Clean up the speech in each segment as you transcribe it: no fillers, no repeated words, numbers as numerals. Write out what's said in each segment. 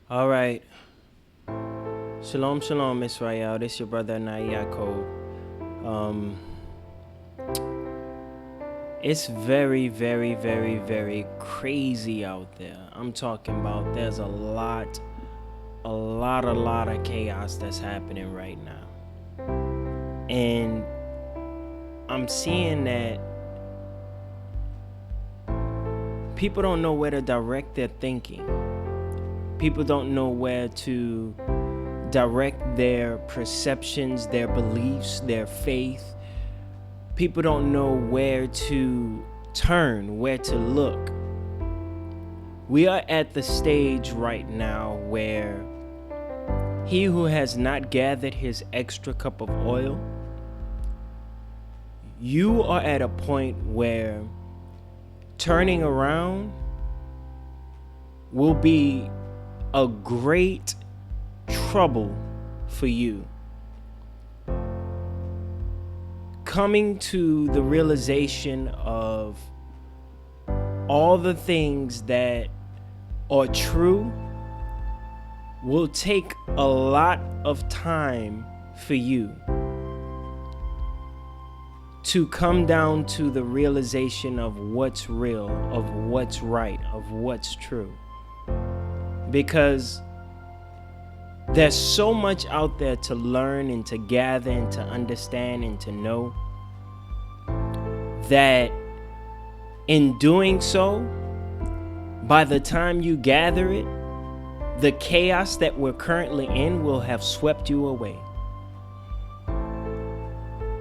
All right. Shalom, shalom, Israel. This your brother Nayako. Um, it's very, very, very, very crazy out there. I'm talking about there's a lot of chaos that's happening right now. And I'm seeing that people don't know where to direct their thinking. People don't know where to direct their perceptions, their beliefs, their faith. People don't know where to turn, where to look. We are at the stage right now where he who has not gathered his extra cup of oil, you are at a point where turning around will be a great trouble for you. Coming to the realization of all the things that are true will take a lot of time for you to come down to the realization of what's real, of what's right, of what's true. Because there's so much out there to learn and to gather and to understand and to know that in doing so, by the time you gather it, the chaos that we're currently in will have swept you away.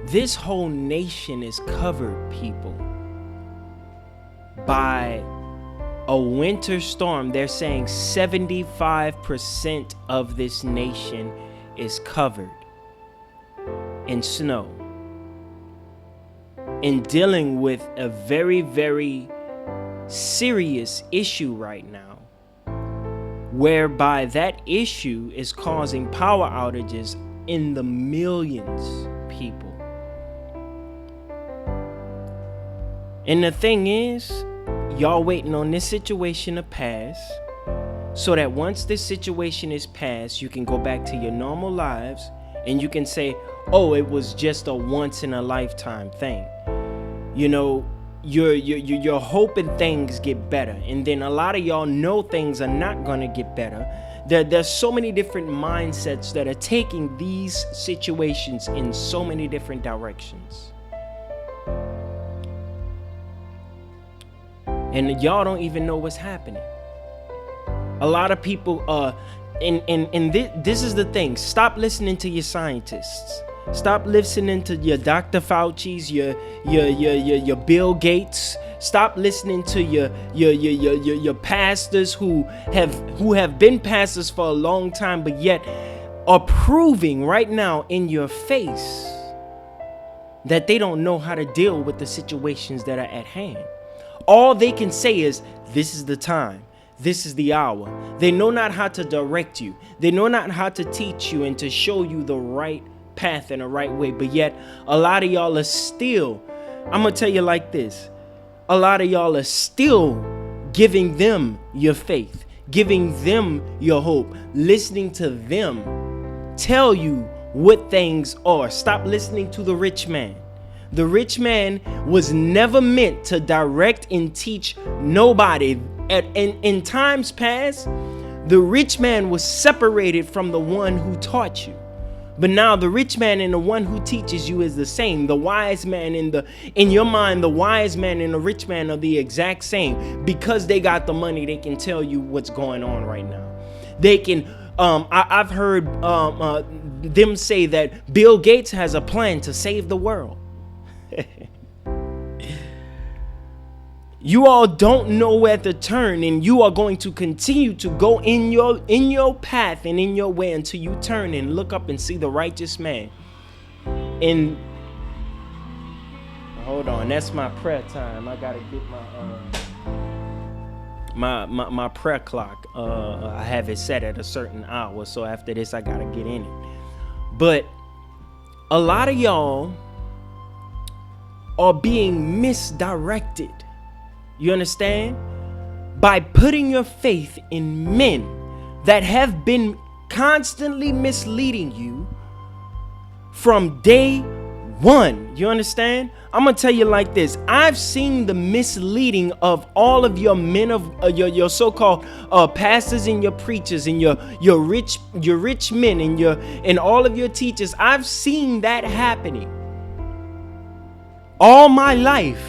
This whole nation is covered, people, by a winter storm. They're saying 75% of this nation is covered in snow. In dealing with a very, very serious issue right now, whereby that issue is causing power outages in the millions, people. And the thing is, y'all waiting on this situation to pass so that once this situation is past, you can go back to your normal lives and you can say, oh, it was just a once in a lifetime thing. You know, you're hoping things get better, and then a lot of y'all know things are not gonna get better. There's so many different mindsets that are taking these situations in so many different directions. And y'all don't even know what's happening. A lot of people this is the thing. Stop listening to your scientists. Stop listening to your Dr. Fauci's, your Bill Gates. Stop listening to your pastors who have been pastors for a long time, but yet are proving right now in your face that they don't know how to deal with the situations that are at hand. All they can say is, this is the time. This is the hour. They know not how to direct you. They know not how to teach you and to show you the right path and the right way. But yet, a lot of y'all are still, I'm going to tell you like this. A lot of y'all are still giving them your faith, giving them your hope, listening to them tell you what things are. Stop listening to the rich man. The rich man was never meant to direct and teach nobody. In times past, the rich man was separated from the one who taught you. But now the rich man and the one who teaches you is the same. The wise man in your mind, the wise man and the rich man are the exact same. Because they got the money, they can tell you what's going on right now. They can I've heard them say that Bill Gates has a plan to save the world. You all don't know where to turn, and you are going to continue to go in your path and in your way until you turn and look up and see the righteous man. And hold on, that's my prayer time. I gotta get my prayer clock. I have it set at a certain hour, so after this I gotta get in it. But a lot of y'all are being misdirected. You understand? By putting your faith in men that have been constantly misleading you from day one. You understand? I'm gonna tell you like this. I've seen the misleading of all of your men of your so-called pastors and your preachers and your rich men and all of your teachers. I've seen that happening all my life.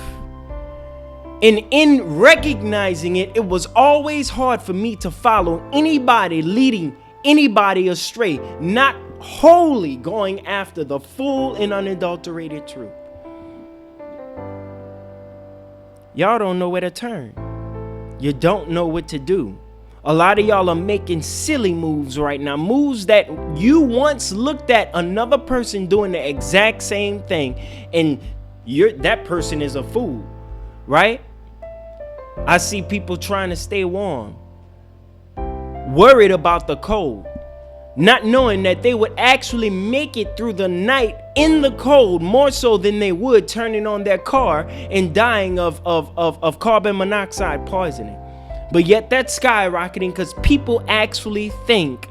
And in recognizing it, it was always hard for me to follow anybody leading anybody astray, not wholly going after the full and unadulterated truth. Y'all don't know where to turn. You don't know what to do. A lot of y'all are making silly moves right now, moves that you once looked at another person doing the exact same thing, and that person is a fool, right? I see people trying to stay warm, worried about the cold, not knowing that they would actually make it through the night in the cold more so than they would turning on their car and dying of carbon monoxide poisoning. But yet that's skyrocketing because people actually think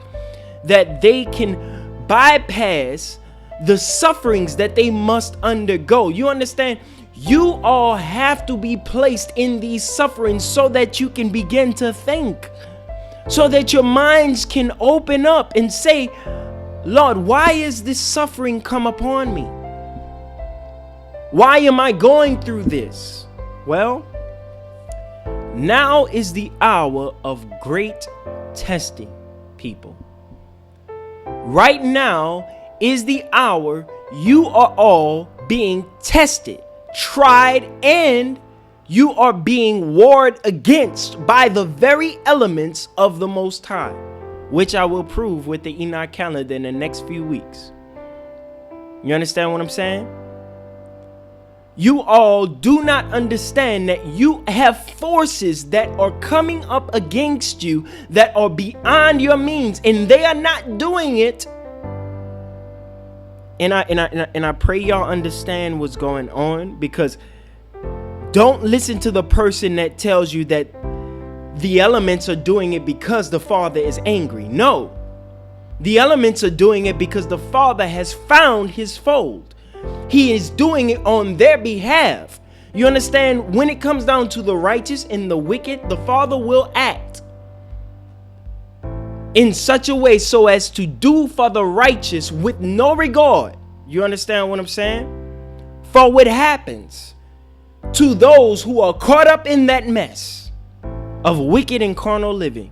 that they can bypass the sufferings that they must undergo. You understand? You all have to be placed in these sufferings so that you can begin to think, so that your minds can open up and say, Lord, why is this suffering come upon me? Why am I going through this? Well, now is the hour of great testing, people. Right now is the hour you are all being tested, tried, and you are being warred against by the very elements of the Most High, which I will prove with the Enoch calendar in the next few weeks. You understand what I'm saying? You all do not understand that you have forces that are coming up against you that are beyond your means, and they are not doing it. And I pray y'all understand what's going on, because don't listen to the person that tells you that the elements are doing it because the Father is angry. No, the elements are doing it because the Father has found his fold. He is doing it on their behalf. You understand? When it comes down to the righteous and the wicked, the Father will act in such a way so as to do for the righteous with no regard. You understand what I'm saying? For what happens to those who are caught up in that mess of wicked and carnal living.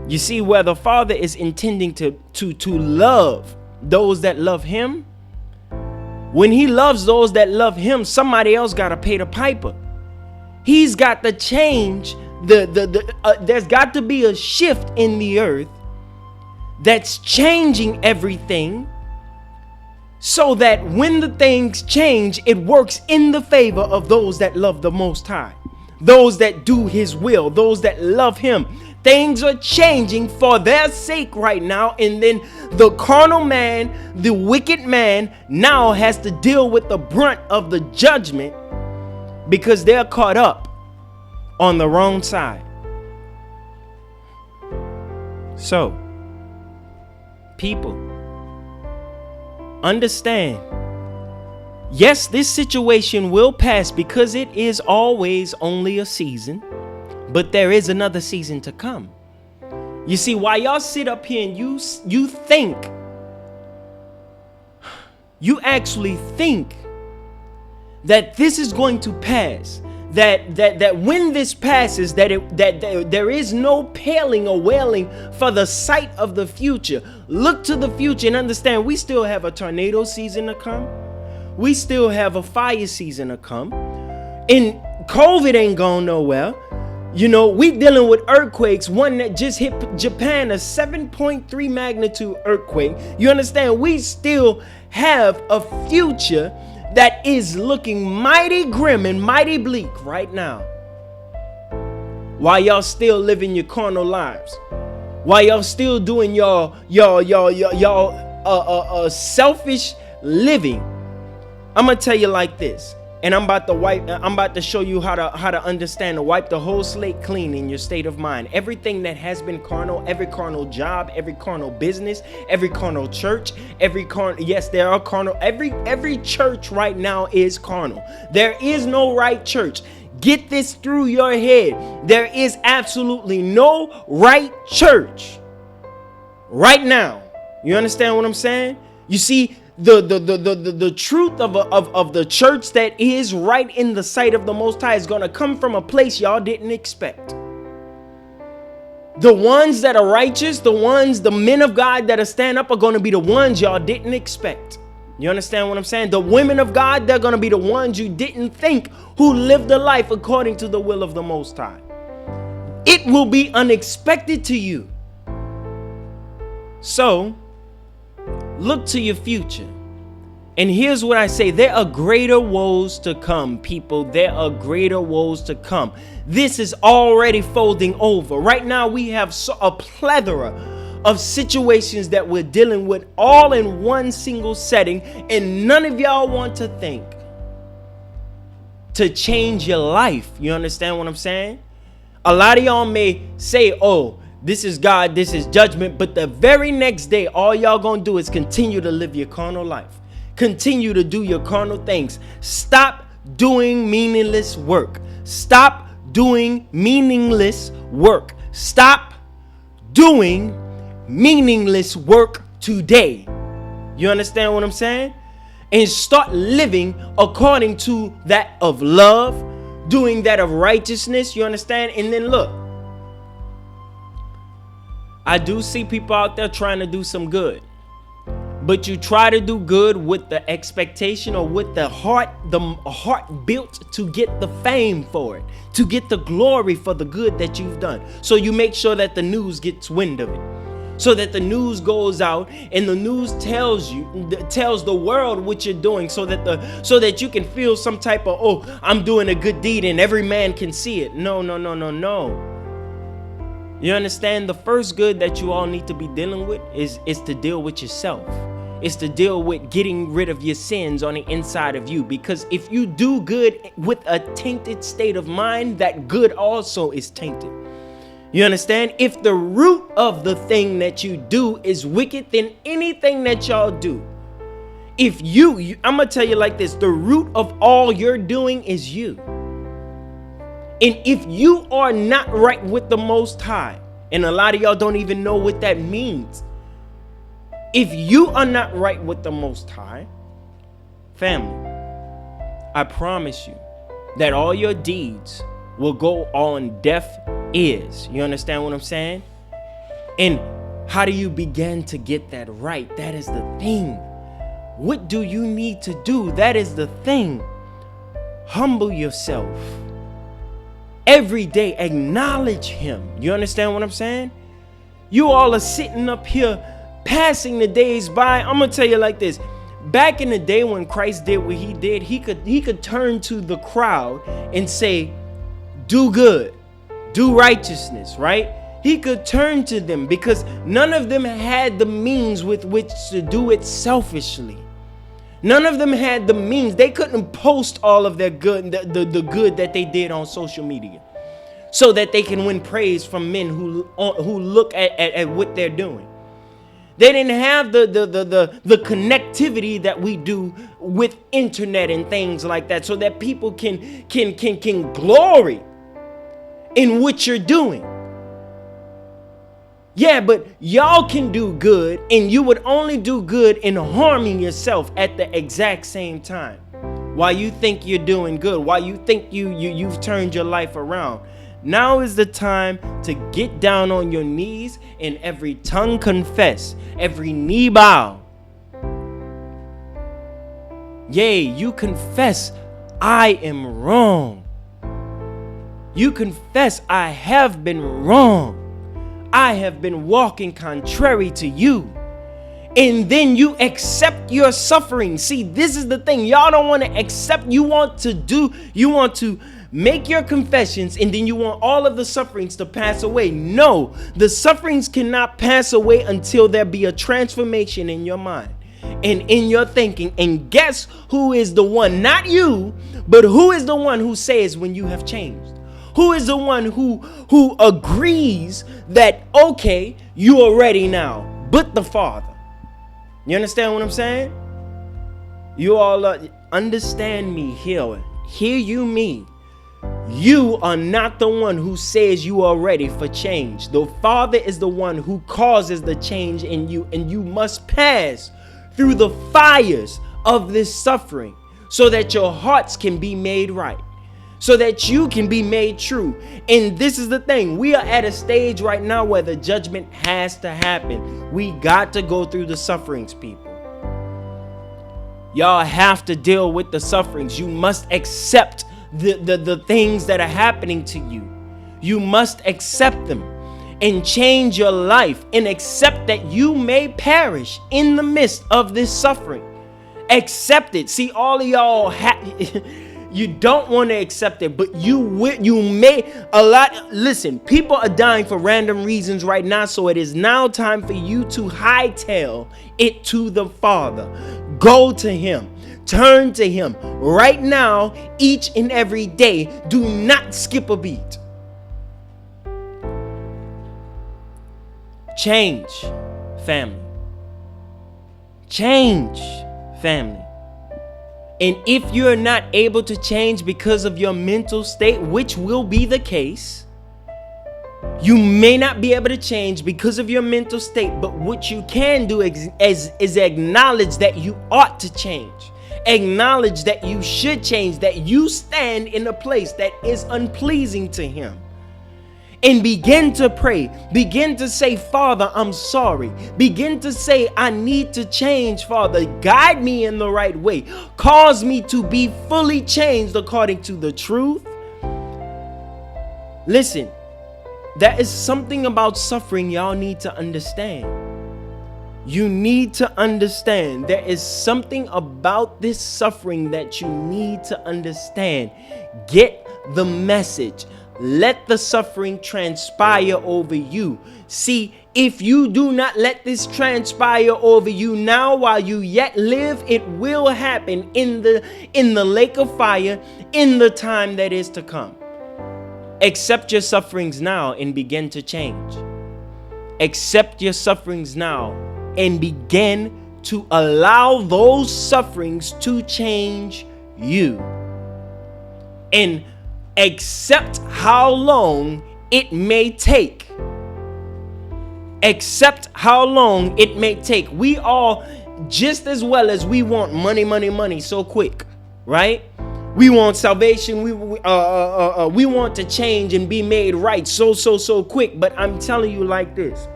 You see, where the Father is intending to love those that love him, when he loves those that love him, somebody else got to pay the piper. He's got to change there's got to be a shift in the earth that's changing everything, so that when the things change, it works in the favor of those that love the Most High, those that do his will, those that love him. Things are changing for their sake right now, and then the carnal man, the wicked man, now has to deal with the brunt of the judgment because they're caught up on the wrong side. So, people, understand, yes, this situation will pass because it is always only a season, but there is another season to come. You see, while y'all sit up here and you think, you actually think that this is going to pass, that when this passes, that there is no paling or wailing for the sight of the future. Look to the future and understand we still have a tornado season to come. We still have a fire season to come. And COVID ain't going nowhere. You know, we dealing with earthquakes, one that just hit Japan, a 7.3 magnitude earthquake. You understand? We still have a future that is looking mighty grim and mighty bleak right now. While y'all still living your carnal lives, while y'all still doing y'all selfish living, I'm gonna tell you like this. And I'm about to show you how to understand to wipe the whole slate clean in your state of mind. Everything that has been carnal, every carnal job, every carnal business, every carnal church, yes, there are carnal, every church right now is carnal. There is no right church. Get this through your head. There is absolutely no right church right now. You understand what I'm saying? You see, the truth of the church that is right in the sight of the Most High is going to come from a place y'all didn't expect. The ones that are righteous, the men of God that are stand up are going to be the ones y'all didn't expect. You understand what I'm saying? The women of God, they're going to be the ones you didn't think who lived a life according to the will of the Most High. It will be unexpected to you. So, look to your future. And here's what I say. There are greater woes to come, people. There are greater woes to come. This is already folding over. Right now, we have a plethora of situations that we're dealing with all in one single setting. And none of y'all want to think to change your life. You understand what I'm saying? A lot of y'all may say, oh, this is God, this is judgment. But the very next day, all y'all gonna do is continue to live your carnal life. Continue to do your carnal things. Stop doing meaningless work. Stop doing meaningless work. Stop doing meaningless work today. You understand what I'm saying? And start living according to that of love, doing that of righteousness. You understand? And then look, I do see people out there trying to do some good, but you try to do good with the expectation or with the heart built to get the fame for it, to get the glory for the good that you've done. So you make sure that the news gets wind of it, so that the news goes out and the news tells the world what you're doing, so that you can feel some type of, oh, I'm doing a good deed and every man can see it. No. You understand? The first good that you all need to be dealing with is to deal with yourself. It's to deal with getting rid of your sins on the inside of you. Because if you do good with a tainted state of mind, that good also is tainted. You understand? If the root of the thing that you do is wicked, then anything that y'all do, if I'm going to tell you like this, the root of all you're doing is you. And if you are not right with the Most High, and a lot of y'all don't even know what that means. If you are not right with the Most High, family, I promise you that all your deeds will go on deaf ears. You understand what I'm saying? And how do you begin to get that right? That is the thing. What do you need to do? That is the thing. Humble yourself. Every day, acknowledge him. You understand what I'm saying? You all are sitting up here passing the days by. I'm gonna tell you like this. Back in the day when Christ did what he did, he could turn to the crowd and say, do good, do righteousness, right? He could turn to them because none of them had the means with which to do it selfishly. None of them had the means. They couldn't post all of their good, the good that they did on social media, so that they can win praise from men who look at what they're doing. They didn't have the connectivity that we do with internet and things like that, so that people can glory in what you're doing. Yeah, but y'all can do good, and you would only do good in harming yourself at the exact same time. While you think you're doing good, while you think you've turned your life around. Now is the time to get down on your knees and every tongue confess, every knee bow. Yea, you confess, I am wrong. You confess, I have been wrong. I have been walking contrary to you. And then you accept your suffering. See, this is the thing. Y'all don't want to accept. You want to make your confessions, and then you want all of the sufferings to pass away. No, the sufferings cannot pass away until there be a transformation in your mind. and in your thinking. And guess who is the one, not you, but who is the one who says when you have changed? Who is the one who agrees that, okay, you are ready now, but the Father? You understand what I'm saying? You all understand me here. Hear you me. You are not the one who says you are ready for change. The Father is the one who causes the change in you, and you must pass through the fires of this suffering so that your hearts can be made right, so that you can be made true. And this is the thing. We are at a stage right now where the judgment has to happen. We got to go through the sufferings, people. Y'all have to deal with the sufferings. You must accept the things that are happening to you. You must accept them and change your life and accept that you may perish in the midst of this suffering. Accept it. See, all of y'all you don't want to accept it, but you may. Listen, people are dying for random reasons right now, so it is now time for you to hightail it to the Father. Go to Him. Turn to Him right now, each and every day. Do not skip a beat. Change, family. Change, family. And if you're not able to change because of your mental state, which will be the case, you may not be able to change because of your mental state, but what you can do is acknowledge that you ought to change. Acknowledge that you should change, that you stand in a place that is unpleasing to Him. And begin to pray. Begin to say, Father, I'm sorry. Begin to say, I need to change, Father. Guide me in the right way. Cause me to be fully changed according to the truth. Listen, there is something about suffering y'all need to understand. You need to understand there is something about this suffering that you need to understand. Get the message. Let the suffering transpire over you. See, if you do not let this transpire over you now while you yet live, it will happen in the lake of fire in the time that is to come. Accept your sufferings now and begin to change. Accept your sufferings now and begin to allow those sufferings to change you. And accept how long it may take. Accept how long it may take. We all, just as well as we want money so quick, right? We want salvation. We want to change and be made right so quick. But I'm telling you like this.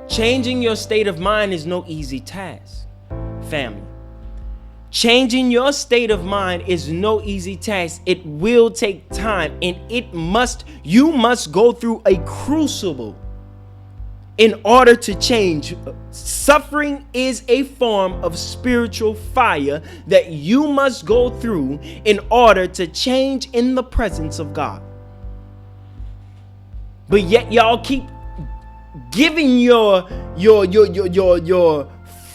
Changing your state of mind is no easy task, family. Changing your state of mind is no easy task. It will take time, and you must go through a crucible in order to change. Suffering is a form of spiritual fire that you must go through in order to change in the presence of God. But yet y'all keep giving your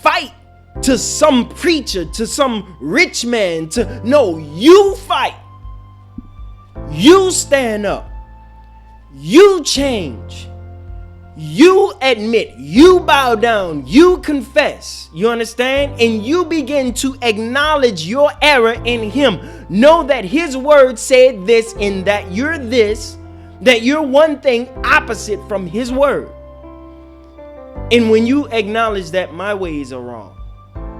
fight to some preacher, to some rich man. No, you fight. You stand up. You change. You admit. You bow down. You confess. You understand? And you begin to acknowledge your error in Him. Know that His word said this and that you're this, that you're one thing opposite from His word. And when you acknowledge that my ways are wrong,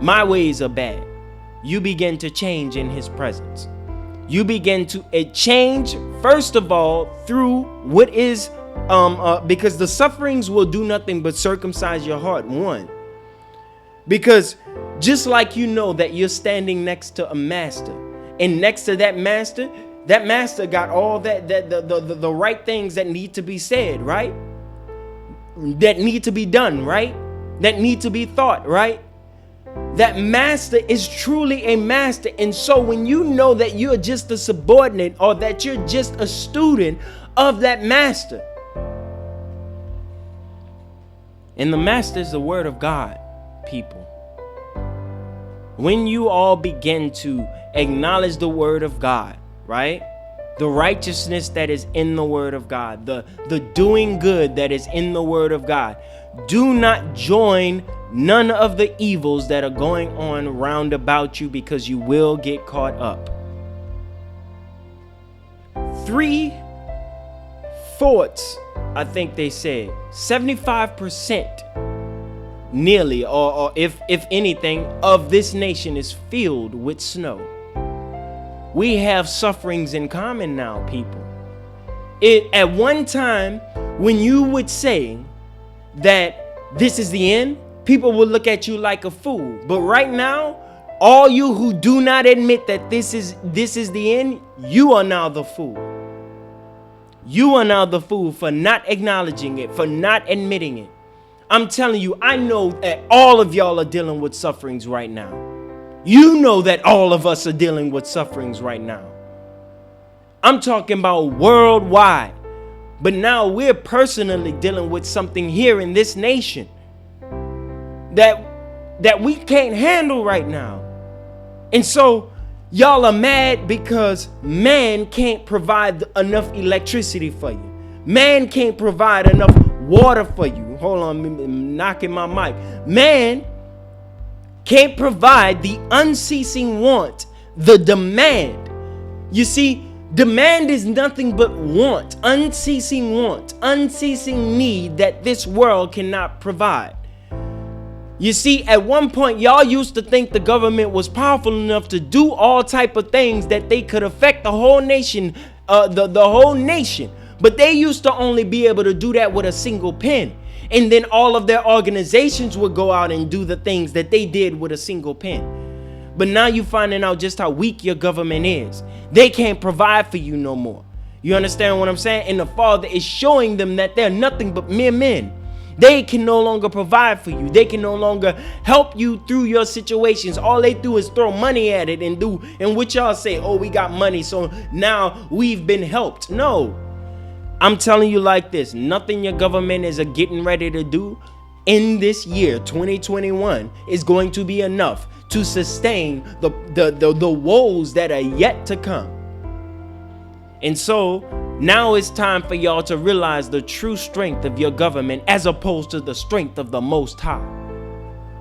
my ways are bad, you begin to change in His presence. You begin to change, first of all, through what is, because the sufferings will do nothing but circumcise your heart. One, because just like you know that you're standing next to a master, and next to that master got all the right things that need to be said, right? That need to be done, right? That need to be thought, right? That master is truly a master. And so when you know that you're just a subordinate or that you're just a student of that master, and the master is the word of God, people. when you all begin to acknowledge the word of God, right? The righteousness that is in the word of God, the doing good that is in the word of God. Do not join none of the evils that are going on round about you, because you will get caught up. 3/4, I think they said, 75% nearly, or if anything, of this nation is filled with snow. We have sufferings in common now, people. At one time, when you would say that this is the end, people will look at you like a fool. But right now, all you who do not admit that this is the end, you are now the fool. You are now the fool for not acknowledging it, for not admitting it. I'm telling you, I know that all of y'all are dealing with sufferings right now. You know that all of us are dealing with sufferings right now. I'm talking about worldwide. But now we're personally dealing with something here in this nation that we can't handle right now. And so y'all are mad because man can't provide enough electricity for you. Man can't provide enough water for you. Hold on, I'm knocking my mic. Man can't provide the unceasing want, the demand. You see, demand is nothing but want, unceasing need that this world cannot provide. You see, at one point, y'all used to think the government was powerful enough to do all type of things that they could affect the whole nation, the whole nation. But they used to only be able to do that with a single pen. And then all of their organizations would go out and do the things that they did with a single pen. But now you're finding out just how weak your government is. They can't provide for you no more. You understand what I'm saying? And the Father is showing them that they're nothing but mere men. They can no longer provide for you. They can no longer help you through your situations. All they do is throw money at it and what y'all say, oh, we got money, so now we've been helped. No. I'm telling you like this, nothing your government is getting ready to do in this year, 2021, is going to be enough to sustain the woes that are yet to come. And so now it's time for y'all to realize the true strength of your government as opposed to the strength of the Most High,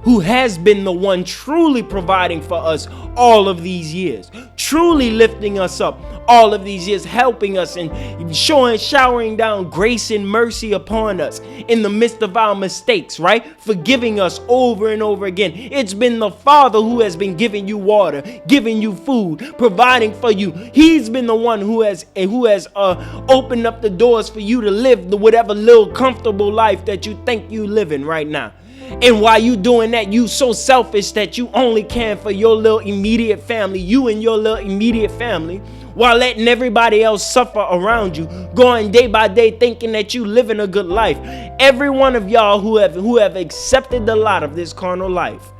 who has been the one truly providing for us all of these years, truly lifting us up all of these years, helping us and showering down grace and mercy upon us in the midst of our mistakes, right? Forgiving us over and over again. It's been the Father who has been giving you water, giving you food, providing for you. He's been the one who has opened up the doors for you to live the whatever little comfortable life that you think you living right now. And while you doing that, you so selfish that you only care for your little immediate family, you and your little immediate family, while letting everybody else suffer around you, going day by day thinking that you living a good life. Every one of y'all who have accepted the lot of this carnal life,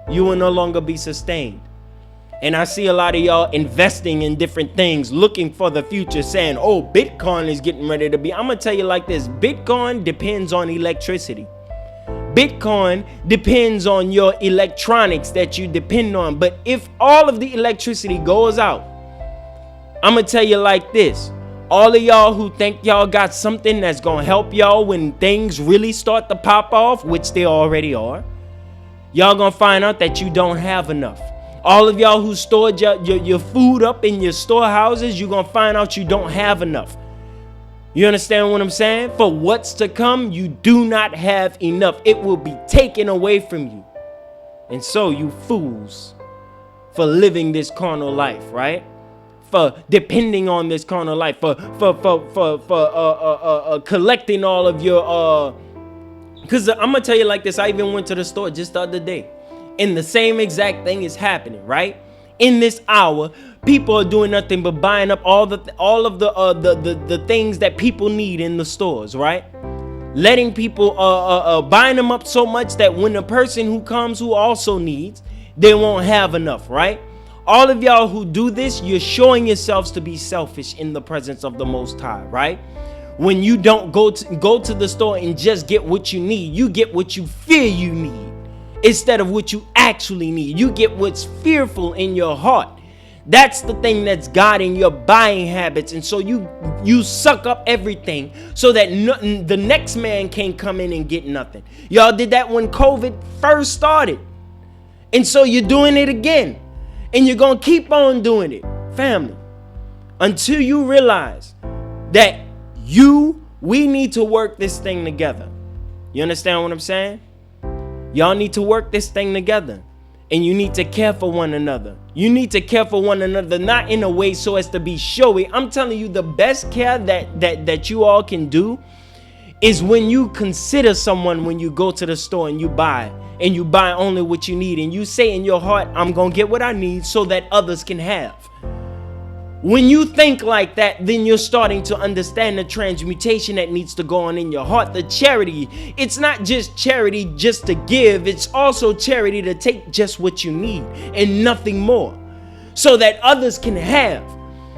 you will no longer be sustained. And I see a lot of y'all investing in different things, looking for the future, saying, oh, Bitcoin is getting ready to be. I'm going to tell you like this. Bitcoin depends on electricity. Bitcoin depends on your electronics that you depend on. But if all of the electricity goes out, I'm going to tell you like this. All of y'all who think y'all got something that's going to help y'all when things really start to pop off, which they already are, y'all going to find out that you don't have enough. All of y'all who stored your food up in your storehouses, you're going to find out you don't have enough. You understand what I'm saying? For what's to come, you do not have enough. It will be taken away from you. And so you fools for living this carnal life, right? For depending on this carnal life, for collecting all of your because I'm gonna tell you like this. I even went to the store just the other day, and the same exact thing is happening, right? In this hour, people are doing nothing but buying up all of the things that people need in the stores, right? Letting people buying them up so much that when the person who comes who also needs, they won't have enough, right? All of y'all who do this, you're showing yourselves to be selfish in the presence of the Most High, right? When you don't go to the store and just get what you need, you get what you fear you need. instead of what you actually need. You get what's fearful in your heart. That's the thing that's guiding your buying habits. And so you suck up everything so that the next man can't come in and get nothing. Y'all did that when COVID first started. And so you're doing it again. And you're going to keep on doing it, family, until you realize that we need to work this thing together. You understand what I'm saying? Y'all need to work this thing together. And you need to care for one another. You need to care for one another, not in a way so as to be showy. I'm telling you, the best care that you all can do is when you consider someone when you go to the store and you buy only what you need. And you say in your heart, I'm going to get what I need so that others can have. When you think like that, then you're starting to understand the transmutation that needs to go on in your heart. The charity, it's not just charity just to give. It's also charity to take just what you need and nothing more so that others can have.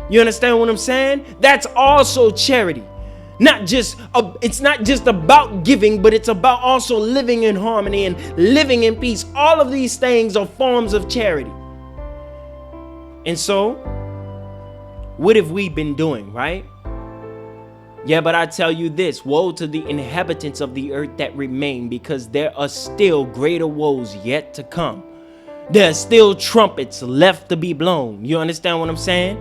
You understand what I'm saying? That's also charity. It's not just about giving, but it's about also living in harmony and living in peace. All of these things are forms of charity. And so, what have we been doing, right? Yeah, but I tell you this, woe to the inhabitants of the earth that remain, because there are still greater woes yet to come. There are still trumpets left to be blown. You understand what I'm saying?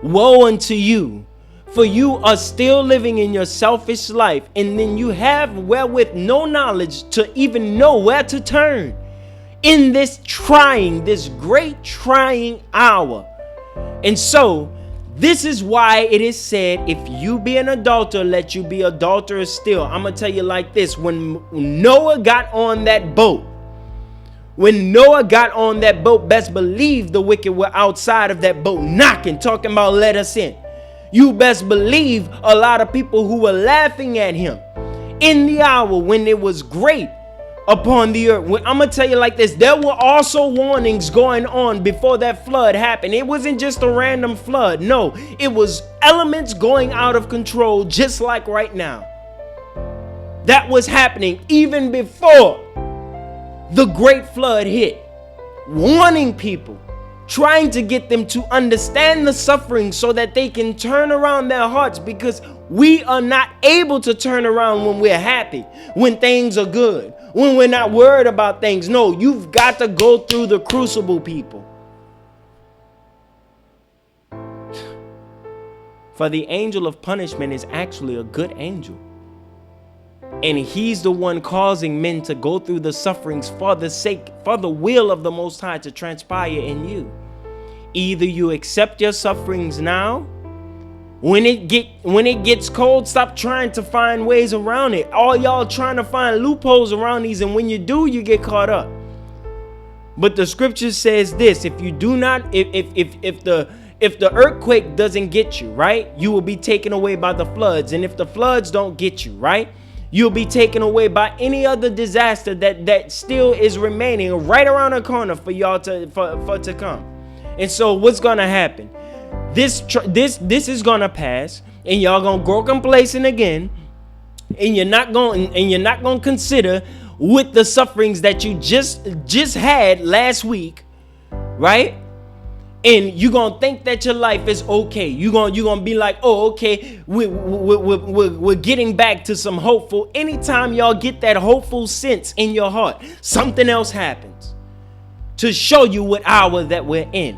Woe unto you, for you are still living in your selfish life, and then you have wherewith no knowledge to even know where to turn in this great trying hour. And so, this is why it is said, if you be an adulterer, let you be adulterers still. I'm going to tell you like this. When Noah got on that boat, best believe the wicked were outside of that boat knocking, talking about let us in. You best believe a lot of people who were laughing at him in the hour when it was great upon the earth. I'm going to tell you like this. There were also warnings going on before that flood happened. It wasn't just a random flood. No, it was elements going out of control, just like right now. That was happening even before the great flood hit. Warning people, trying to get them to understand the suffering so that they can turn around their hearts, because we are not able to turn around when we're happy, when things are good, when we're not worried about things. No, you've got to go through the crucible, people. For the angel of punishment is actually a good angel. And he's the one causing men to go through the sufferings for the will of the Most High to transpire in you. Either you accept your sufferings now. When it gets cold, stop trying to find ways around it. All y'all trying to find loopholes around these, and when you do, you get caught up. But the scripture says this: if you do not, if the earthquake doesn't get you, right, you will be taken away by the floods. And if the floods don't get you, right, you'll be taken away by any other disaster that still is remaining right around the corner for y'all to come. And so what's gonna happen? This is gonna pass, and y'all gonna grow complacent again, and you're not gonna consider with the sufferings that you just had last week, right? And you're gonna think that your life is okay. You're gonna be like, oh, okay, we're getting back to some hopeful. Anytime y'all get that hopeful sense in your heart, something else happens to show you what hour that we're in.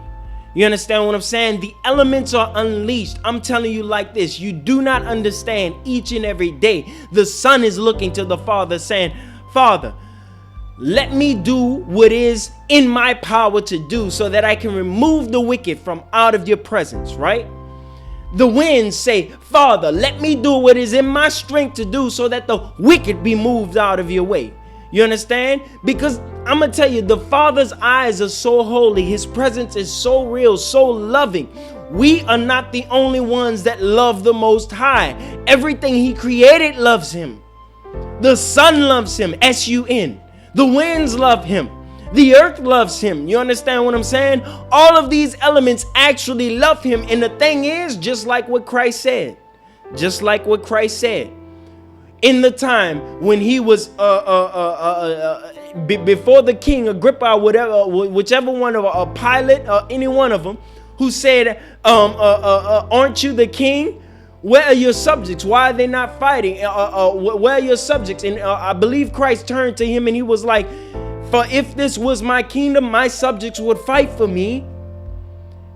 You understand what I'm saying? The elements are unleashed. I'm telling you like this. You do not understand. Each and every day, the Son is looking to the Father saying, Father, let me do what is in my power to do so that I can remove the wicked from out of your presence, right? The winds say, Father, let me do what is in my strength to do so that the wicked be moved out of your way. You understand? Because I'm going to tell you, the Father's eyes are so holy. His presence is so real, so loving. We are not the only ones that love the Most High. Everything he created loves him. The sun loves him, S-U-N. The winds love him. The earth loves him. You understand what I'm saying? All of these elements actually love him. And the thing is, just like what Christ said, in the time when he was before the king, Agrippa, whatever, whichever one of a Pilate, or any one of them, who said, aren't you the king? Where are your subjects? Why are they not fighting? Where are your subjects? And I believe Christ turned to him and he was like, for if this was my kingdom, my subjects would fight for me.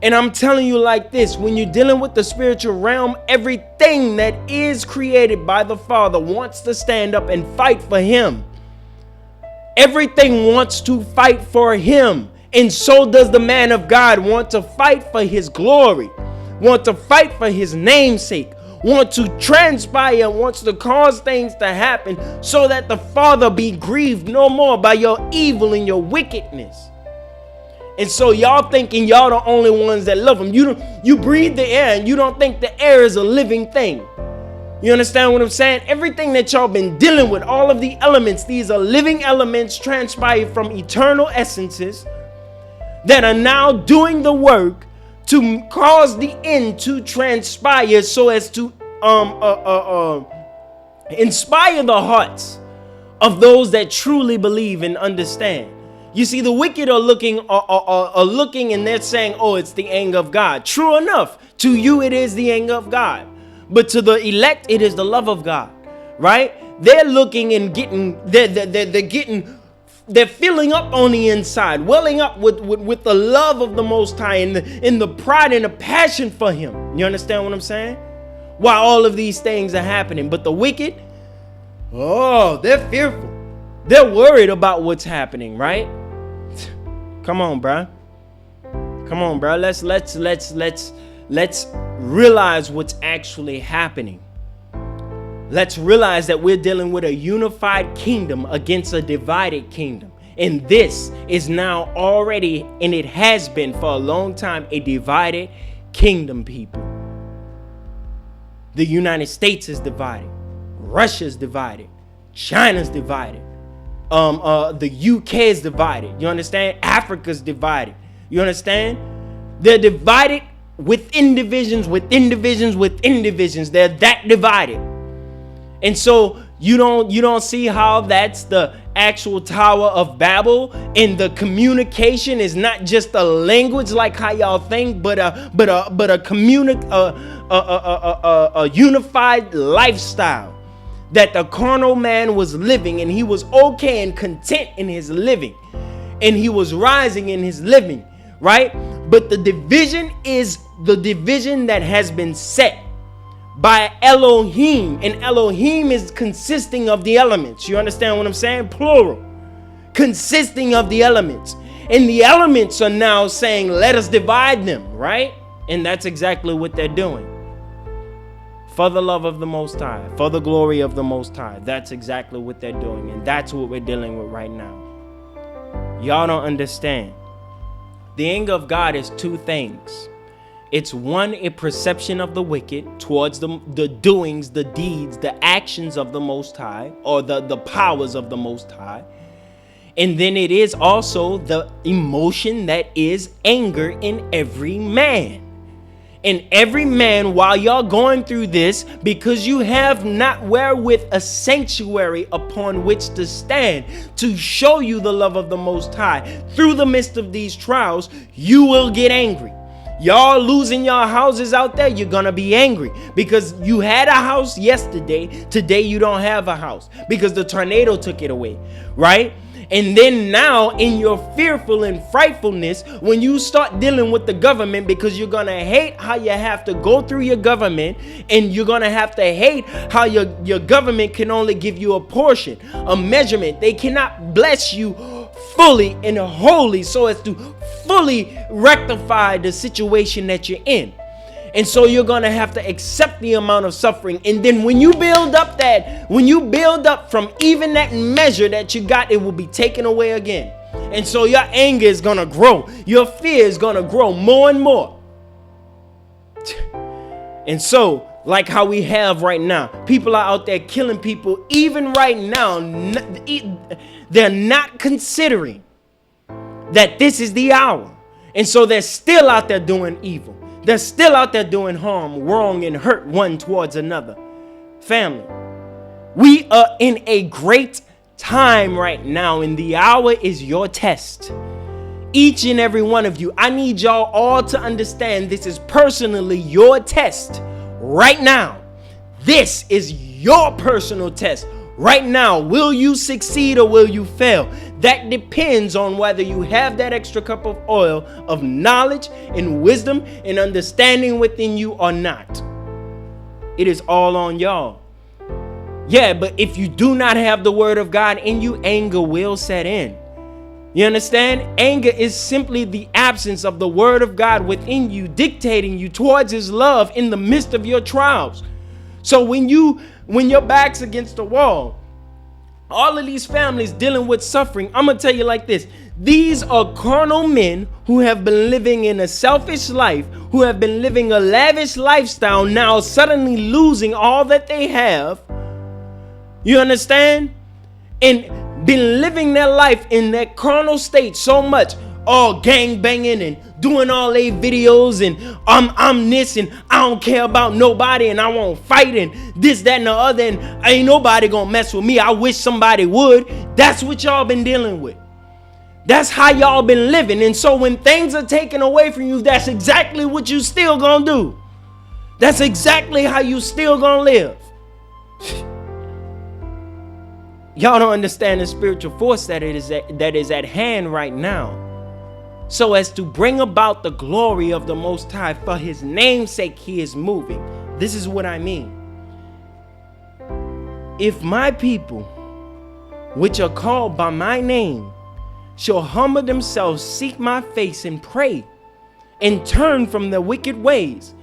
And I'm telling you like this, when you're dealing with the spiritual realm, everything that is created by the Father wants to stand up and fight for him. Everything wants to fight for him. And so does the man of God want to fight for his glory, want to fight for his namesake, want to transpire, wants to cause things to happen so that the Father be grieved no more by your evil and your wickedness. And so y'all thinking y'all the only ones that love him. You breathe the air and you don't think the air is a living thing. You understand what I'm saying? Everything that y'all been dealing with, all of the elements, these are living elements transpired from eternal essences that are now doing the work to cause the end to transpire so as to inspire the hearts of those that truly believe and understand. You see, the wicked are looking and they're saying, oh, it's the anger of God. True enough, to you it is the anger of God. But to the elect, it is the love of God, right? They're looking and they're filling up on the inside, welling up with the love of the Most High and the pride and the passion for him. You understand what I'm saying? While all of these things are happening. But the wicked, oh, they're fearful. They're worried about what's happening, right? Come on, bro. Come on, bro. Let's realize what's actually happening. Let's realize that we're dealing with a unified kingdom against a divided kingdom. And this is now already, and it has been for a long time, a divided kingdom, people. The United States is divided. Russia's divided. China's divided. The UK is divided. You understand? Africa's divided. You understand? They're divided within divisions, within divisions, within divisions. They're that divided. And so you don't see how that's the actual Tower of Babel, and the communication is not just a language like how y'all think, but a unified lifestyle that the carnal man was living, and he was okay and content in his living, and he was rising in his living, right? But the division is the division that has been set by Elohim, and Elohim is consisting of the elements. You understand what I'm saying? Plural. Consisting of the elements. And the elements are now saying, let us divide them, right? And that's exactly what they're doing. For the love of the Most High, for the glory of the Most High. That's exactly what they're doing. And that's what we're dealing with right now. Y'all don't understand. The anger of God is two things. It's one, a perception of the wicked towards the doings, the deeds, the actions of the Most High, or the powers of the Most High. And then it is also the emotion that is anger in every man. And every man, while y'all going through this, because you have not wherewith a sanctuary upon which to stand to show you the love of the Most High, through the midst of these trials, you will get angry. Y'all losing your houses out there, you're gonna be angry because you had a house yesterday. Today you don't have a house because the tornado took it away, right? And then now in your fearful and frightfulness, when you start dealing with the government, because you're gonna hate how you have to go through your government, and you're gonna have to hate how your government can only give you a portion, a measurement. They cannot bless you fully and wholly so as to fully rectify the situation that you're in. And so you're going to have to accept the amount of suffering. And then when you build up from even that measure that you got, it will be taken away again. And so your anger is going to grow. Your fear is going to grow more and more. And so, like how we have right now, people are out there killing people. Even right now, they're not considering that this is the hour. And so they're still out there doing evil. They're still out there doing harm, wrong, and hurt one towards another. Family, we are in a great time right now, and the hour is your test. Each and every one of you, I need y'all all to understand this is personally your test right now. This is your personal test right now. Will you succeed or will you fail? That depends on whether you have that extra cup of oil of knowledge and wisdom and understanding within you or not. It is all on y'all. Yeah, but if you do not have the word of God in you, anger will set in. You understand? Anger is simply the absence of the word of God within you, dictating you towards his love in the midst of your trials. So when your back's against the wall, all of these families dealing with suffering, I'm going to tell you like this. These are carnal men who have been living in a selfish life, who have been living a lavish lifestyle, now suddenly losing all that they have. You understand? And been living their life in that carnal state so much, all gang banging and doing all their videos and I'm this and I don't care about nobody and I won't fight and this, that, and the other, and ain't nobody gonna mess with me. I wish somebody would. That's what y'all been dealing with. That's how y'all been living. And so when things are taken away from you, that's exactly what you still gonna do. That's exactly how you still gonna live. Y'all don't understand the spiritual force that is at hand right now. So as to bring about the glory of the Most High, for his name's sake, he is moving. This is what I mean. If my people, which are called by my name, shall humble themselves, seek my face, and pray, and turn from their wicked ways,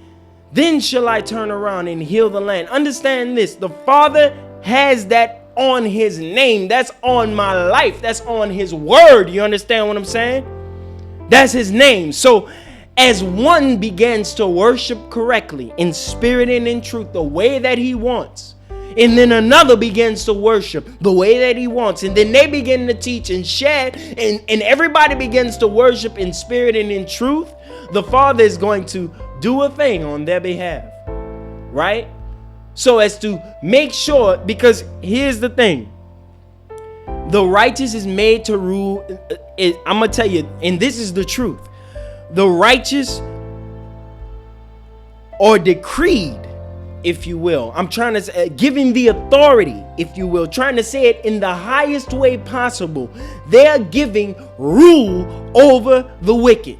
then shall I turn around and heal the land. Understand this. The Father has that on his name. That's on my life. That's on his word. You understand what I'm saying? That's his name. So as one begins to worship correctly in spirit and in truth, the way that he wants, and then another begins to worship the way that he wants, and then they begin to teach and share, and everybody begins to worship in spirit and in truth, the Father is going to do a thing on their behalf, right? So as to make sure, because here's the thing, the righteous is made to rule. I'm going to tell you, and this is the truth. The righteous are decreed, if you will. I'm trying to say, giving the authority, if you will, trying to say it in the highest way possible. They're giving rule over the wicked,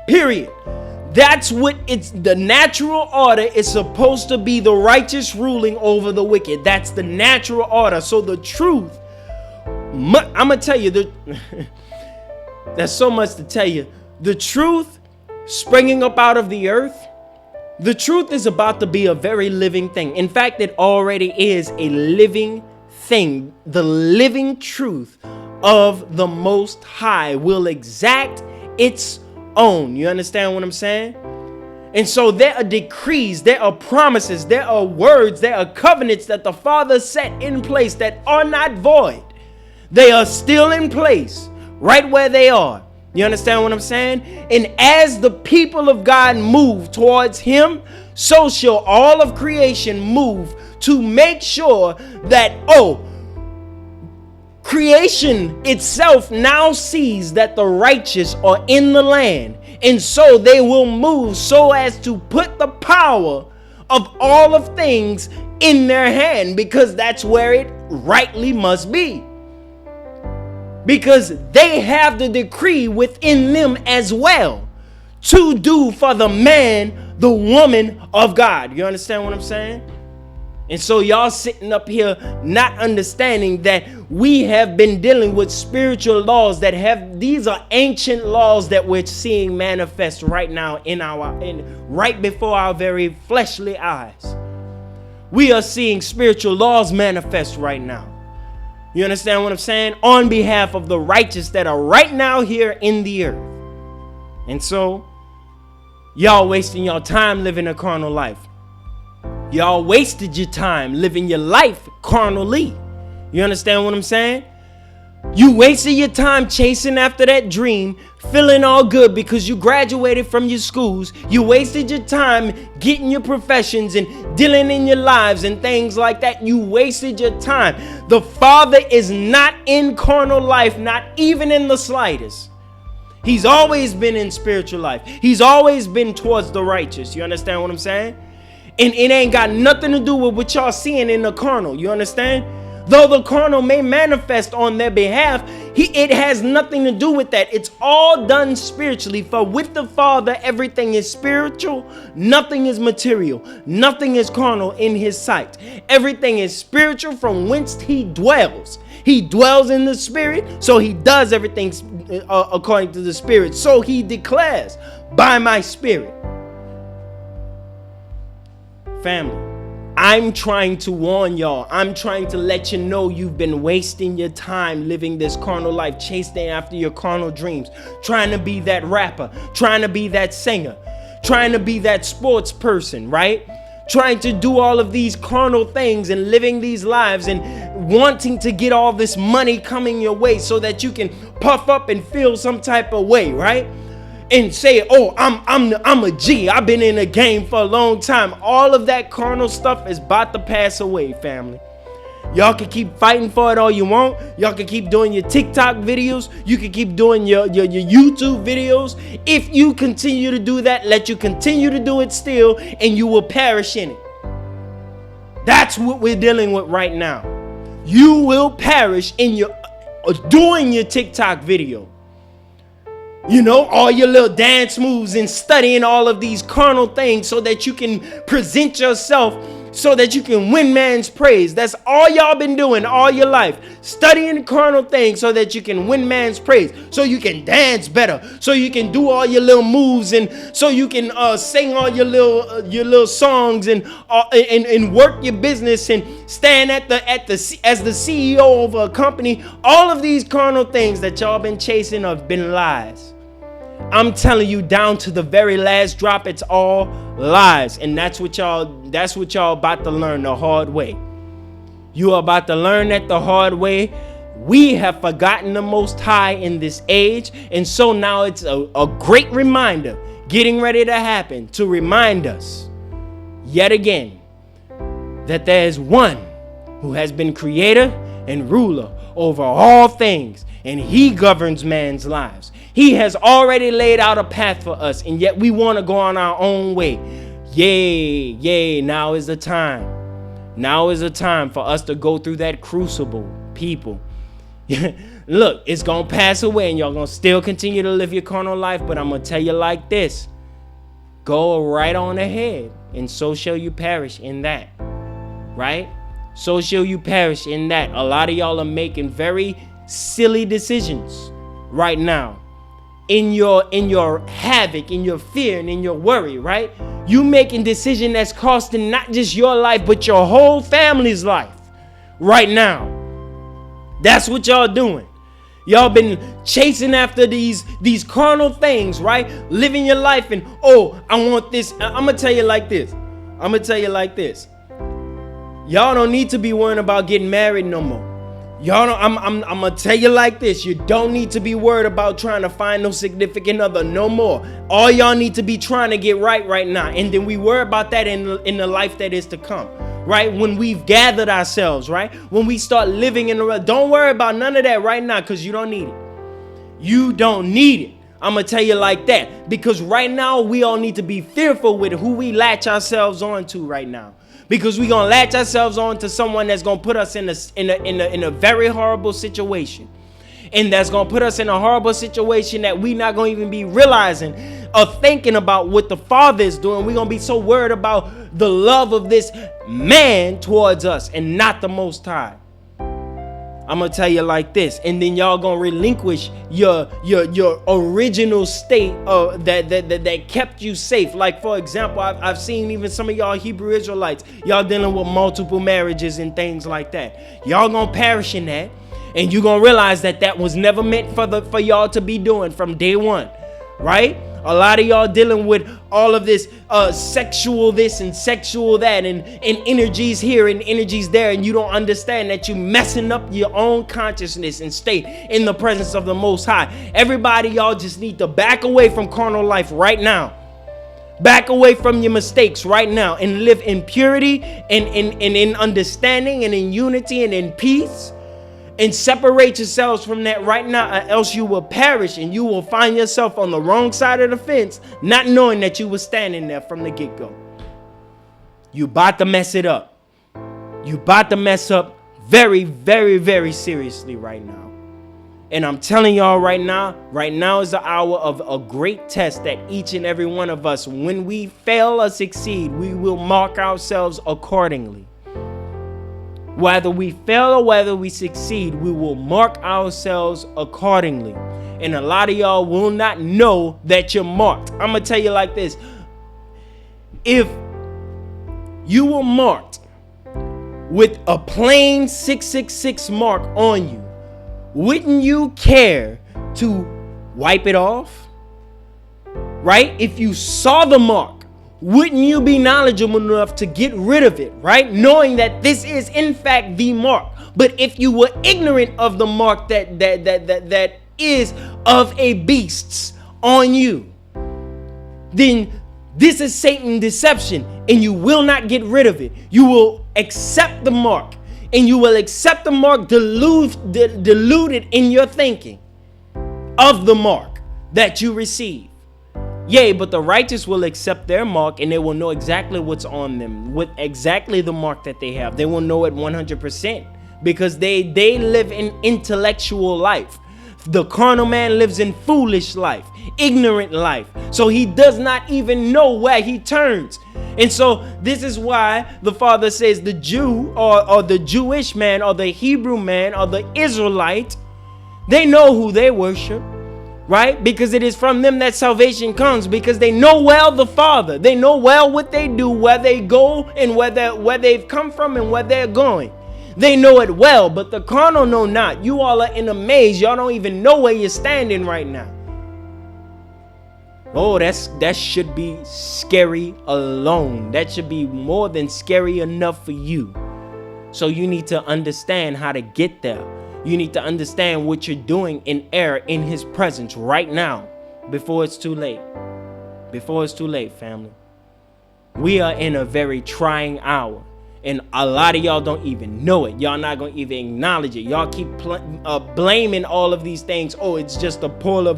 period. That's what the natural order is supposed to be, the righteous ruling over the wicked. That's the natural order. So the truth, I'm going to tell you, there's so much to tell you. The truth springing up out of the earth, the truth is about to be a very living thing. In fact, it already is a living thing. The living truth of the Most High will exact its own. You understand what I'm saying? And so there are decrees, there are promises, there are words, there are covenants that the Father set in place that are not void. They are still in place right where they are. You understand what I'm saying? And as the people of God move towards him, so shall all of creation move to make sure that, creation itself now sees that the righteous are in the land, and so they will move so as to put the power of all of things in their hand, because that's where it rightly must be. Because they have the decree within them as well to do for the man, the woman of God. You understand what I'm saying? And so y'all sitting up here not understanding that we have been dealing with spiritual laws these are ancient laws that we're seeing manifest right now right before our very fleshly eyes. We are seeing spiritual laws manifest right now. You understand what I'm saying? On behalf of the righteous that are right now here in the earth. And so y'all wasting your time living a carnal life. Y'all wasted your time living your life carnally. You understand what I'm saying? You wasted your time chasing after that dream, feeling all good because you graduated from your schools. You wasted your time getting your professions and dealing in your lives and things like that. You wasted your time. The Father is not in carnal life, not even in the slightest. He's always been in spiritual life. He's always been towards the righteous. You understand what I'm saying? And it ain't got nothing to do with what y'all seeing in the carnal. You understand? Though the carnal may manifest on their behalf, it has nothing to do with that. It's all done spiritually. For with the Father, everything is spiritual. Nothing is material. Nothing is carnal in his sight. Everything is spiritual from whence he dwells. He dwells in the spirit, so he does everything according to the spirit. So he declares, by my spirit. Family, I'm trying to warn y'all. I'm trying to let you know you've been wasting your time living this carnal life, chasing after your carnal dreams, trying to be that rapper, trying to be that singer, trying to be that sports person, right? Trying to do all of these carnal things and living these lives and wanting to get all this money coming your way so that you can puff up and feel some type of way, right? And say, oh, I'm a G. I've been in the game for a long time. All of that carnal stuff is about to pass away, family. Y'all can keep fighting for it all you want. Y'all can keep doing your TikTok videos. You can keep doing your YouTube videos. If you continue to do that, let you continue to do it still, and you will perish in it. That's what we're dealing with right now. You will perish in your doing your TikTok video. You know, all your little dance moves and studying all of these carnal things so that you can present yourself, so that you can win man's praise. That's all y'all been doing all your life. Studying carnal things so that you can win man's praise. So you can dance better. So you can do all your little moves, and so you can sing all your little songs and work your business and stand as the CEO of a company. All of these carnal things that y'all been chasing have been lies. I'm telling you, down to the very last drop, it's all lies. And that's what y'all about to learn the hard way. You are about to learn that the hard way. We have forgotten the Most High in this age. And so now it's a great reminder getting ready to happen to remind us yet again that there is one who has been creator and ruler over all things, and he governs man's lives. He has already laid out a path for us, and yet we want to go on our own way. Yay, now is the time. Now is the time for us to go through that crucible, people. Look, it's going to pass away, and y'all going to still continue to live your carnal life, but I'm going to tell you like this. Go right on ahead, and so shall you perish in that. Right? So shall you perish in that. A lot of y'all are making very silly decisions right now. In your havoc, in your fear, and in your worry, right? You making decision that's costing not just your life, but your whole family's life right now. That's what y'all doing. Y'all been chasing after these carnal things, right? Living your life and, oh, I want this. I'm gonna tell you like this. Y'all don't need to be worrying about getting married no more. Y'all don't, I'm gonna tell you like this. You don't need to be worried about trying to find no significant other no more. All y'all need to be trying to get right now. And then we worry about that in the life that is to come. Right? When we've gathered ourselves, right? When we start living in the, don't worry about none of that right now, because you don't need it. You don't need it. I'm gonna tell you like that. Because right now we all need to be fearful with who we latch ourselves on to right now. Because we're going to latch ourselves on to someone that's going to put us in a very horrible situation. And that's going to put us in a horrible situation that we're not going to even be realizing or thinking about what the Father is doing. We're going to be so worried about the love of this man towards us and not the Most High. I'm going to tell you like this. And then y'all going to relinquish your original state that kept you safe. Like, for example, I've seen even some of y'all Hebrew Israelites, y'all dealing with multiple marriages and things like that. Y'all going to perish in that. And you're going to realize that was never meant for y'all to be doing from day one. Right? A lot of y'all dealing with all of this sexual this and sexual that and energies here and energies there, and you don't understand that you messing up your own consciousness and state in the presence of the Most High. Everybody, y'all just need to back away from carnal life right now. Back away from your mistakes right now and live in purity and in understanding and in unity and in peace. And separate yourselves from that right now, or else you will perish and you will find yourself on the wrong side of the fence, not knowing that you were standing there from the get-go. You about to mess it up. You about to mess up very, very, very seriously right now. And I'm telling y'all right now is the hour of a great test that each and every one of us, when we fail or succeed, we will mark ourselves accordingly. Whether we fail or whether we succeed, we will mark ourselves accordingly. And a lot of y'all will not know that you're marked. I'm going to tell you like this. If you were marked with a plain 666 mark on you, wouldn't you care to wipe it off? Right? If you saw the mark, wouldn't you be knowledgeable enough to get rid of it, right? Knowing that this is in fact the mark. But if you were ignorant of the mark that is of a beast's on you, then this is Satan's deception and you will not get rid of it. You will accept the mark and you will accept the mark diluted in your thinking of the mark that you receive. Yea, but the righteous will accept their mark and they will know exactly what's on them, with exactly the mark that they have. They will know it 100% because they live in intellectual life. The carnal man lives in foolish life, ignorant life. So he does not even know where he turns. And so this is why the Father says the Jew or the Jewish man or the Hebrew man or the Israelite, they know who they worship. Right? Because it is from them that salvation comes, because they know well the Father. They know well what they do, where they go, and where they've come from and where they're going. They know it well, but the carnal know not. You all are in a maze. Y'all don't even know where you're standing right now. Oh, that should be scary alone. That should be more than scary enough for you. So you need to understand how to get there. You need to understand what you're doing in error in his presence right now, before it's too late. Before it's too late, family. We are in a very trying hour. And a lot of y'all don't even know it. Y'all not going to even acknowledge it. Y'all keep blaming all of these things. Oh, it's just a polar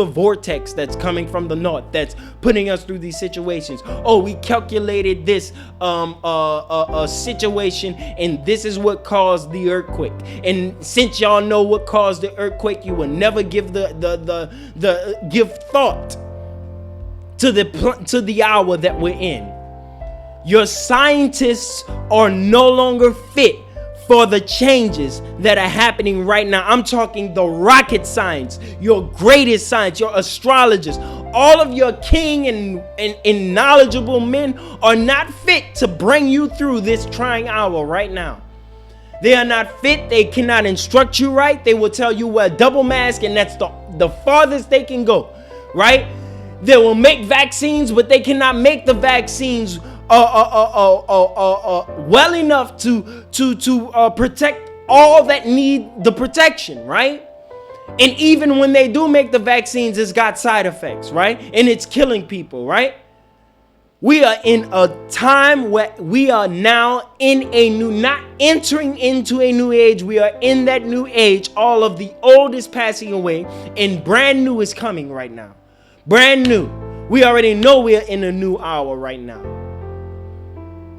vortex that's coming from the north that's putting us through these situations. Oh, we calculated this situation and this is what caused the earthquake. And since y'all know what caused the earthquake, you will never give give thought to the hour that we're in. Your scientists are no longer fit for the changes that are happening right now. I'm talking the rocket science, your greatest science, your astrologers. All of your king and knowledgeable men are not fit to bring you through this trying hour right now. They are not fit. They cannot instruct you right. They will tell you wear double mask and that's the farthest they can go, right? They will make vaccines, but they cannot make the vaccines well enough to protect all that need the protection, right? And even when they do make the vaccines, it's got side effects, right? And it's killing people, right? We are in a time where we are now in a new, not entering into a new age. We are in that new age. All of the old is passing away and brand new is coming right now. Brand new. We already know we are in a new hour right now.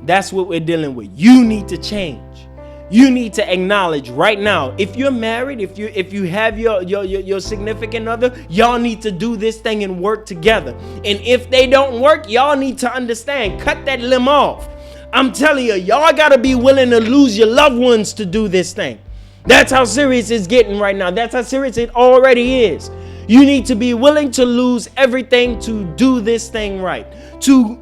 That's what we're dealing with. You need to change. You need to acknowledge right now. If you're married, if you have your significant other, y'all need to do this thing and work together. And if they don't work, y'all need to understand. Cut that limb off. I'm telling you, y'all gotta be willing to lose your loved ones to do this thing. That's how serious it's getting right now. That's how serious it already is. You need to be willing to lose everything to do this thing right. To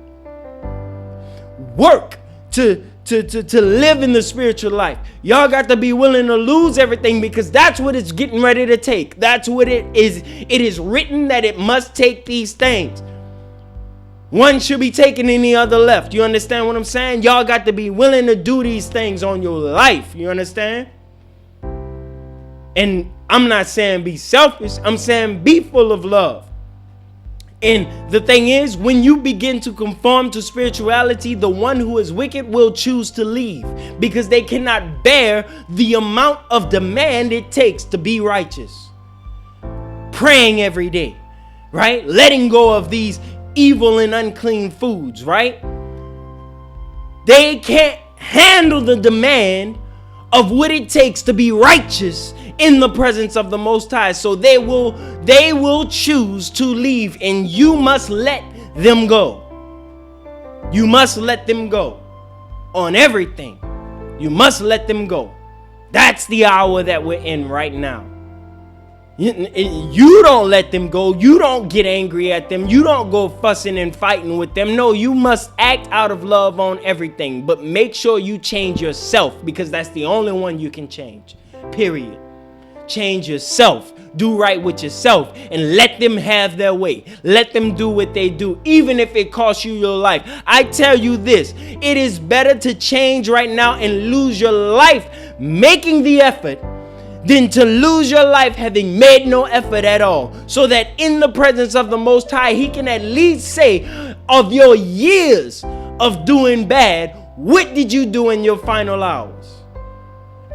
work, to to live in the spiritual life. Y'all got to be willing to lose everything, because that's what it's getting ready to take. That's what it is. It is written that it must take these things. One should be taken and the other left. You understand what I'm saying? Y'all got to be willing to do these things on your life. You understand? And I'm not saying be selfish. I'm saying be full of love. And the thing is, when you begin to conform to spirituality, the one who is wicked will choose to leave, because they cannot bear the amount of demand it takes to be righteous. Praying every day, right? Letting go of these evil and unclean foods, right? They can't handle the demand of what it takes to be righteous in the presence of the Most High. So they will choose to leave, and you must let them go. You must let them go on everything. You must let them go. That's the hour that we're in right now. You don't let them go. You don't get angry at them. You don't go fussing and fighting with them. No, you must act out of love on everything. But make sure you change yourself, because that's the only one you can change. Period. Change yourself. Do right with yourself, and let them have their way. Let them do what they do, even if it costs you your life. I tell you this, it is better to change right now and lose your life making the effort than to lose your life having made no effort at all. So that in the presence of the Most High, He can at least say, of your years of doing bad, what did you do in your final hours?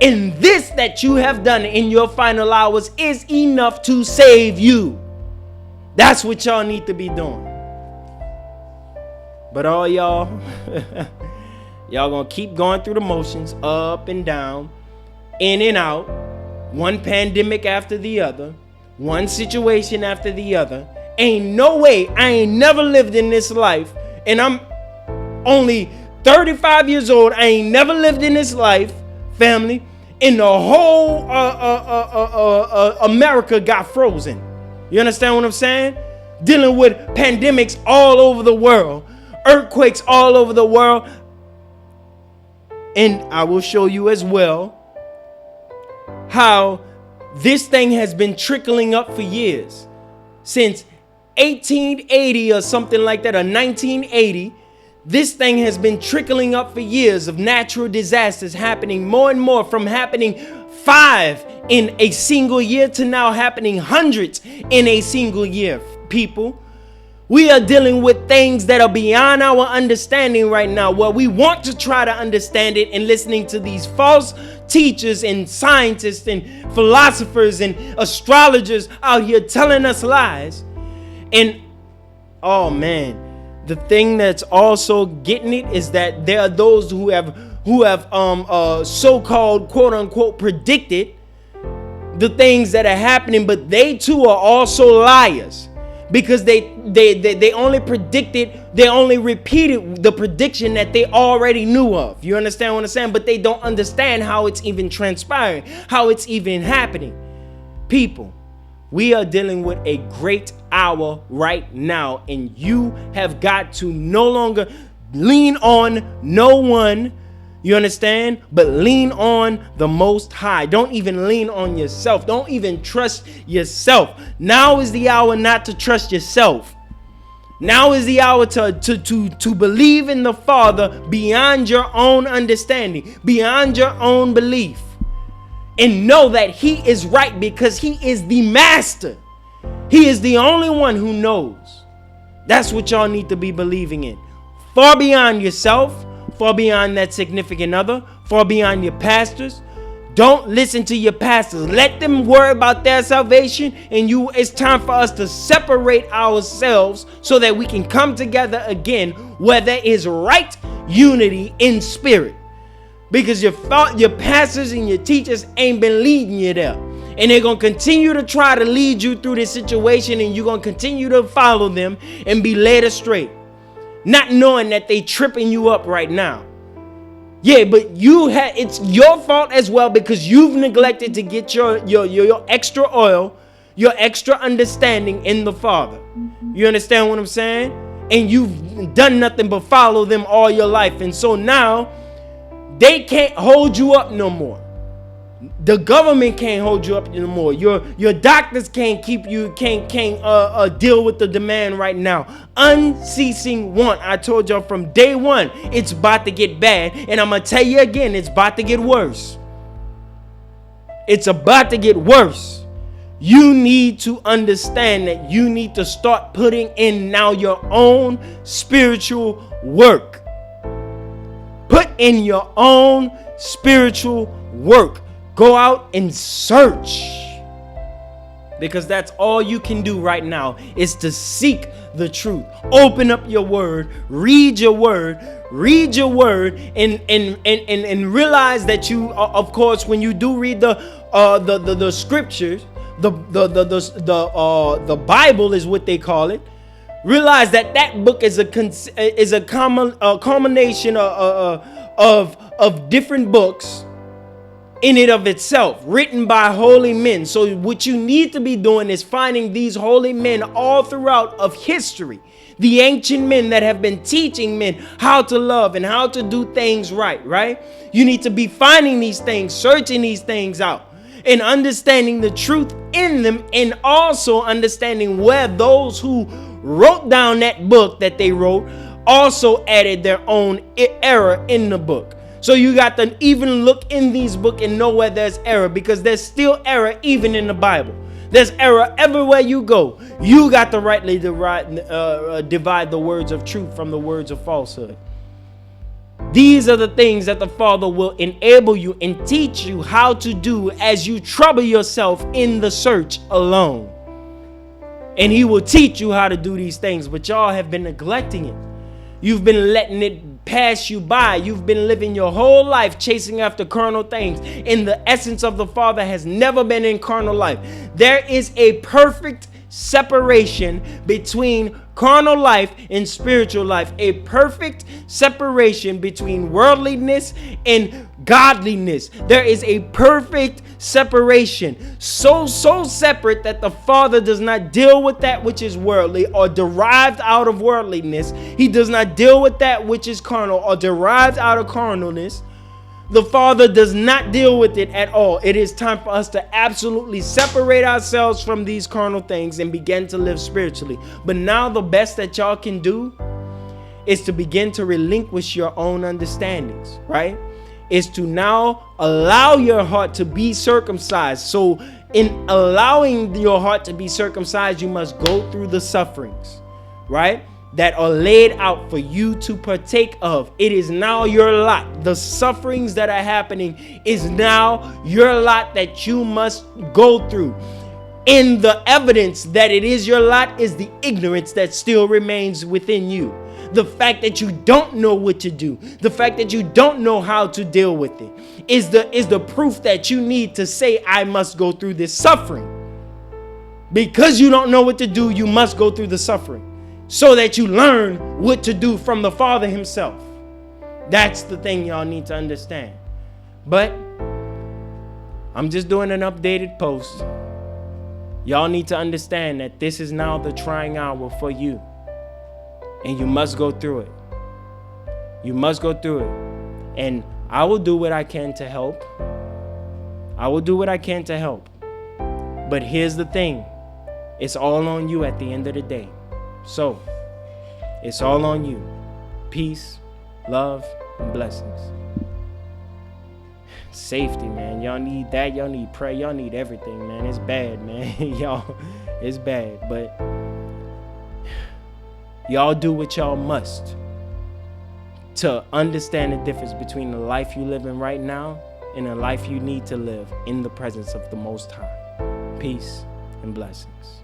And this that you have done in your final hours is enough to save you. That's what y'all need to be doing. But all y'all, y'all gonna keep going through the motions, up and down, in and out, one pandemic after the other, one situation after the other. Ain't no way. I ain't never lived in this life, and I'm only 35 years old. I ain't never lived in this life, family. In the whole America got frozen. You understand what I'm saying? Dealing with pandemics all over the world, earthquakes all over the world. And I will show you as well how this thing has been trickling up for years. Since 1880 or something like that, or 1980, this thing has been trickling up for years of natural disasters happening more and more, from happening 5 in a single year to now happening hundreds in a single year. People, we are dealing with things that are beyond our understanding right now, where we want to try to understand it, and listening to these false teachers and scientists and philosophers and astrologers out here telling us lies. And oh man, the thing that's also getting it is that there are those who have so-called quote unquote predicted the things that are happening, but they too are also liars, because they only predicted, they only repeated the prediction that they already knew of. You understand what I'm saying? But they don't understand how it's even transpiring, how it's even happening. People, we are dealing with a great hour right now, and you have got to no longer lean on no one, you understand, but lean on the Most High. Don't even lean on yourself. Don't even trust yourself. Now is the hour not to trust yourself. Now is the hour to believe in the Father beyond your own understanding, beyond your own belief. And know that He is right, because He is the master. He is the only one who knows. That's what y'all need to be believing in. Far beyond yourself, far beyond that significant other, far beyond your pastors. Don't listen to your pastors. Let them worry about their salvation, and it's time for us to separate ourselves so that we can come together again where there is right unity in spirit. Because your pastors and your teachers ain't been leading you there. And they're going to continue to try to lead you through this situation, and you're going to continue to follow them and be led astray, not knowing that they tripping you up right now. Yeah, but it's your fault as well, because you've neglected to get your extra oil, your extra understanding in the Father. You understand what I'm saying? And you've done nothing but follow them all your life. And so now They can't hold you up no more. The government can't hold you up no more. Your doctors can't keep you, can't deal with the demand right now. Unceasing want. I told y'all from day one, it's about to get bad. And I'm going to tell you again, it's about to get worse. It's about to get worse. You need to understand that you need to start putting in now your own spiritual work. Put in your own spiritual work. Go out and search, because that's all you can do right now is to seek the truth. Open up your word, read your word, and realize that you, of course, when you do read the scriptures, the Bible is what they call it. Realize that book is a culmination of different books in it of itself, written by holy men. So what you need to be doing is finding these holy men all throughout of history, the ancient men that have been teaching men how to love and how to do things right? You need to be finding these things, searching these things out, and understanding the truth in them, and also understanding where those who wrote down that book that they wrote also added their own error in the book. So you got to even look in these books and know where there's error, because there's still error even in the Bible. There's error everywhere you go. You got to rightly divide the words of truth from the words of falsehood. These are the things that the Father will enable you and teach you how to do as you trouble yourself in the search alone. And He will teach you how to do these things, but y'all have been neglecting it. You've been letting it pass you by. You've been living your whole life chasing after carnal things, and the essence of the Father has never been in carnal life. There is a perfect separation between carnal life and spiritual life, a perfect separation between worldliness and godliness. There is a perfect separation, so separate that the Father does not deal with that which is worldly or derived out of worldliness. He does not deal with that which is carnal or derived out of carnalness. The Father does not deal with it at all. It is time for us to absolutely separate ourselves from these carnal things and begin to live spiritually. But now the best that y'all can do is to begin to relinquish your own understandings, right? Is to now allow your heart to be circumcised. So in allowing your heart to be circumcised, you must go through the sufferings, right, that are laid out for you to partake of. It is now your lot. The sufferings that are happening is now your lot that you must go through. And the evidence that it is your lot is the ignorance that still remains within you. The fact that you don't know what to do, the fact that you don't know how to deal with it is the proof that you need to say, I must go through this suffering. Because you don't know what to do, you must go through the suffering so that you learn what to do from the Father Himself. That's the thing y'all need to understand. But I'm just doing an updated post. Y'all need to understand that this is now the trying hour for you. And you must go through it. You must go through it. And I will do what I can to help. I will do what I can to help. But here's the thing. It's all on you at the end of the day. So, it's all on you. Peace, love, and blessings. Safety, man. Y'all need that. Y'all need prayer. Y'all need everything, man. It's bad, man. Y'all, it's bad. But y'all do what y'all must to understand the difference between the life you live in right now and the life you need to live in the presence of the Most High. Peace and blessings.